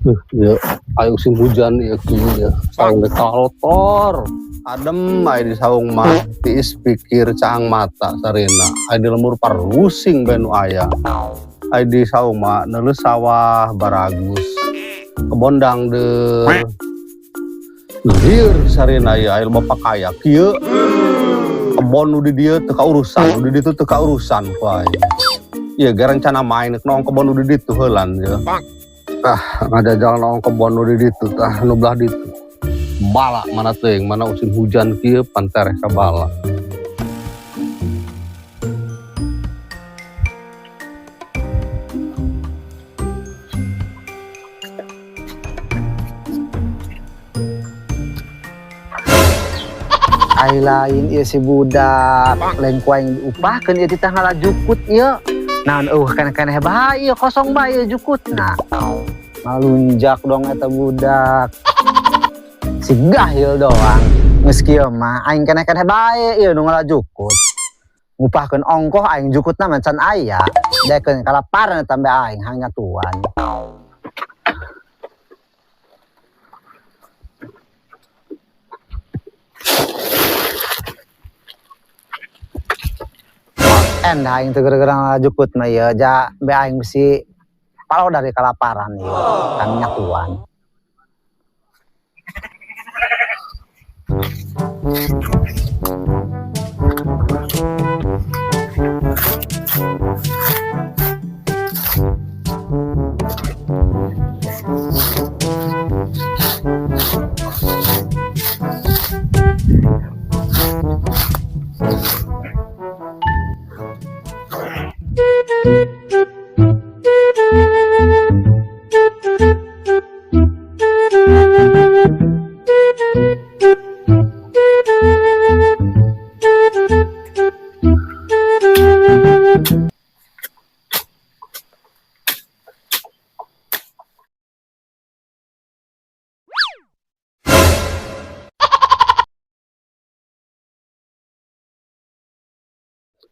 Ya, ayo musim hujan ya kieu ya. Saung kaltor. Adem aya di saung mah tiis pikir cahang mata sarena. Aya di lembur parusing bae nu aya. Aya di saung mah neuleus sawah baragus. Kebon dangdeur. Lieur sarena ya aya loba pakaya kieu. Kebon nu di dieu teu kaurusan, nu di ditu teu kaurusan wae. Ieu ge rencana main nong kebon nu di ditu heulan ya. Ngajajal naon kebon nu di ditu tah nu belah ditu. Bala mana teuing mana musim hujan kieu pantereh ka bala. Ai lain ieu si budak lain kuaing diupahkeun ieu teh ngalajukut ieu. Naon kana-kana bae ieu kosong bae ieu jukutna. Ngalunjak dong eta budak. Si gahil doang. Geus kieu mah aing kana-kana bae ieu nu ngalajukut. Ngupahkeun ongkoh aing jukutna mah can aya. Daekeun kalaparan tambah aing hang nyatuan. Endah aing teu gara-gara ngalajukut mah ieu ja be aing bisi palo dari kalaparan ieu kan nyatuan.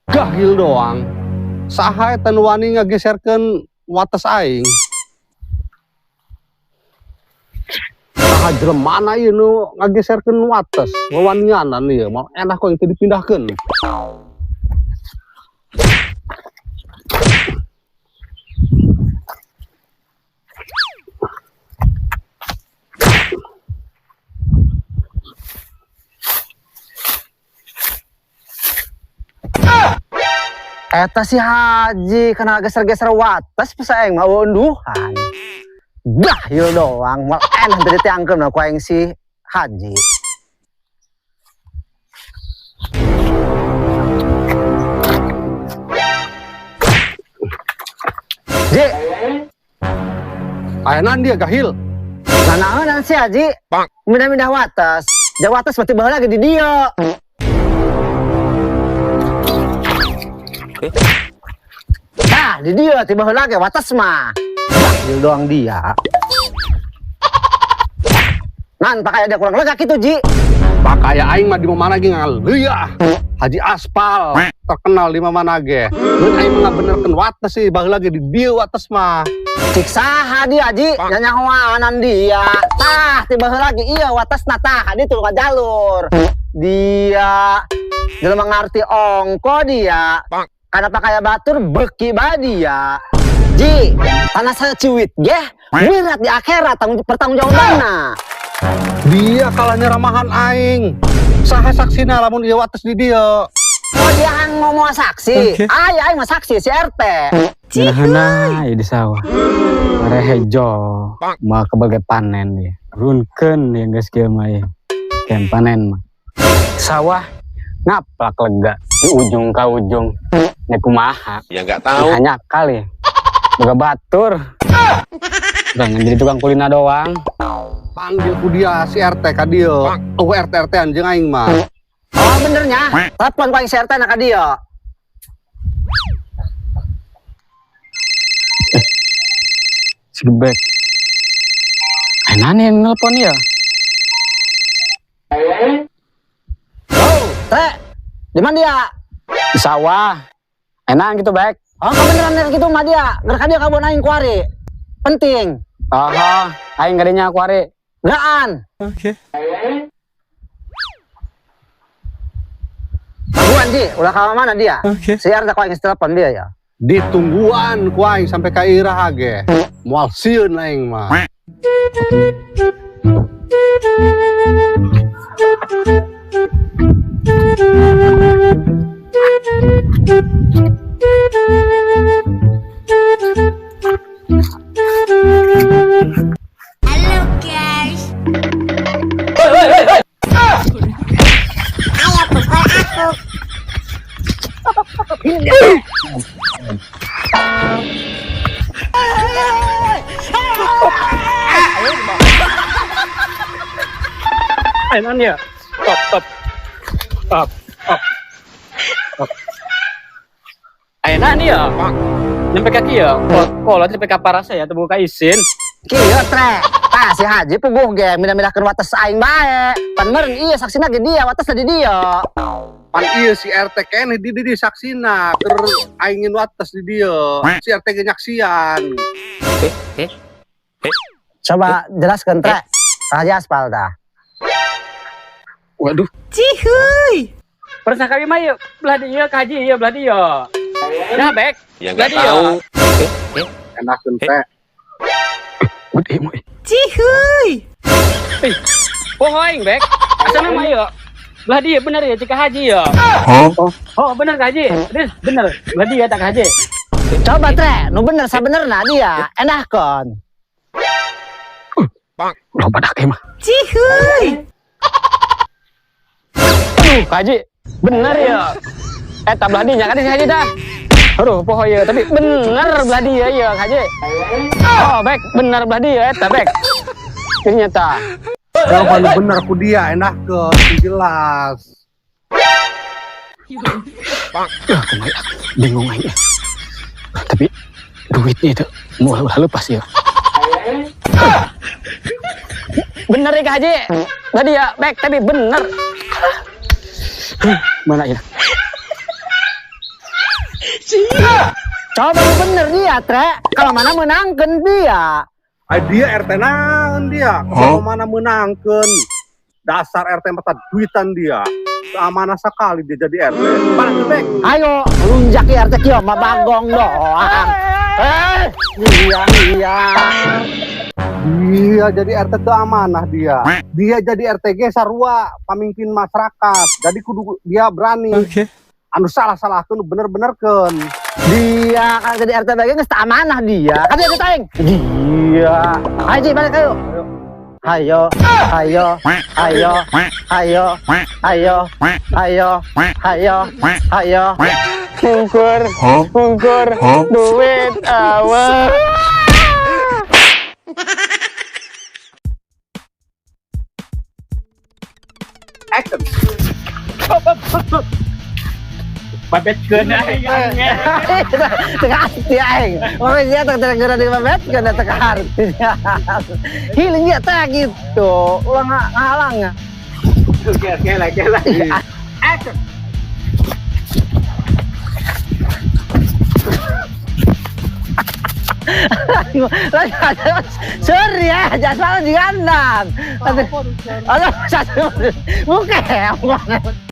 Gahil doang. Saha eta nu wani ngageserkeun wates aing? Saha jelemana ieu nu ngageserkeun wates? Wawanianan ieu mah enak kok teu dipindahkeun. Eta si Haji kena geser-geser wates pas aing mah unduhan. Gahil doang, mal enak teu ditiangkeun ku aing si Haji. Ji, Ayenan dia gahil. nanaonan si Haji? Mindah-mindah wates. Ja wates mah teu baheula lagi di dieu. Nah, di dia tiba lagi wates mah. Gahil doang dia. Nan pakai ada kurang lega gitu Ji. Pakaya aing mah di mana ge ngaleuyah. Haji Aspal terkenal di mana ge. Mun aing mah benerkeun wates sih baheula ge di dieu wates mah. Cik saha dia Ji? Nyanyahoanan dia. Tah tiba lagi iya watesna tah di tuh ka jalur. Dia jelema ngarti ongko dia. Karena pakai batur beki badia. Ji, tanah saya ciwit ge, berat di akhirat pertanggungjawabanna. Dia kalahnya ramahan aing. Saha saksina lamun ieu wates di dieu. Oh dia hang ngomong saksi. Okay. Aing mah saksi si RT. Nah, di sawah. Marehejo, mah kebagai panen ya. Runkeun ya geus kieu mah ya. Ken panen mah. Sawah ngaplak lega di ujung ka ujung. Nek kumaha? Ya enggak tahu. Hanya kali. Boga batur. Jangan jadi tukang kulina doang. Panggil ku dia si RT ka dieu. RT anjeun aing mah. Oh benernya. Telepon ku aing si RT na ka dieu. Si gebek. Nani yang nelpon ya? Oh, Teh. Di mana dia? Di sawah. Enak gitu baik. Oh kebeneran gitu mah dia. Gerka dia kabon aing kuari. Penting. Aha, aing gadinya akuari. Gaan. Oke. Tungguan Ji, udah ke mana dia? Oke. Si Arda kau ingin telepon dia ya. Ditungguan ku aing sampai ka Ira ge. Moal sieun aing mah. Halo guys. Ayo pukul aku. Enak ya. Top. Enak nih ya. Nyampe kaki ya. Kalau sampai ke parasa ya terbuka izin. Kieu tre. Tah si Haji puguh ge mindah-mindahkeun wates aing bae. Pan meureun ieu saksina ge dia wates di dia. Pan ieu si RT keneh di saksina keur aingin wates di dieu. Si RT ge nyaksian. Coba jelaskeun tre. Raja aspal dah. Waduh. Cihuy. Persa kami mah yuk. Belah dia kaji ya belah dia. Nah bek. Ya Belah nggak dia. tahu. Enakeun teh. Cihuy. Pohoing bek. Asal mah yuk. Belah dia bener ya cika haji ya. Oh bener kaji. Bener. Belah dia tak haji. Coba tre, nu bener sabenerna dia. Enahkeun. Udah pada mah. Cihuy. Kaji, bener ya. Belah dia kan si haji dah. Aduh, poho ya, tapi bener belah dia ya haji. Oh, bek, bener belah dia bek. Ternyata. Kalau paling bener ku dia enakeun jelas. Bingung aja. Tapi duitnya itu mau lepas ya. Bener ya haji. Belah dia bek, tapi bener. Mana ya? Coba nu bener dia tre. Kalau mana menangkeun dia. Dia RT naon dia? Kalau mana menangkeun? Dasar RT mata duitan dia. Amanah sekali dia jadi RT. Mana tuh bek? Ayo, lunjak ya RT kieu mah bagong doang. Iya. Dia jadi RT teu amanah dia. Dia jadi RTG sarua pamimpin masyarakat. Jadi kudu dia berani. Oke. Anu salah-salahkeun bener-benerkeun. Dia kan jadi RT bagian geus teu amanah dia. Kan dia diteng. Dia. Ayo Ji, balik ayo. Ayo. Mungkur, duit awal. Action. Babet kena Tengah hati aing. Orang dia tengah di babet kena tengah hati. Healing dia teh gitu. Ulang ngalang ya. Oke lagi. Action. Sorry ya, jangan salah di kanan. Aduh, satu. Bukan.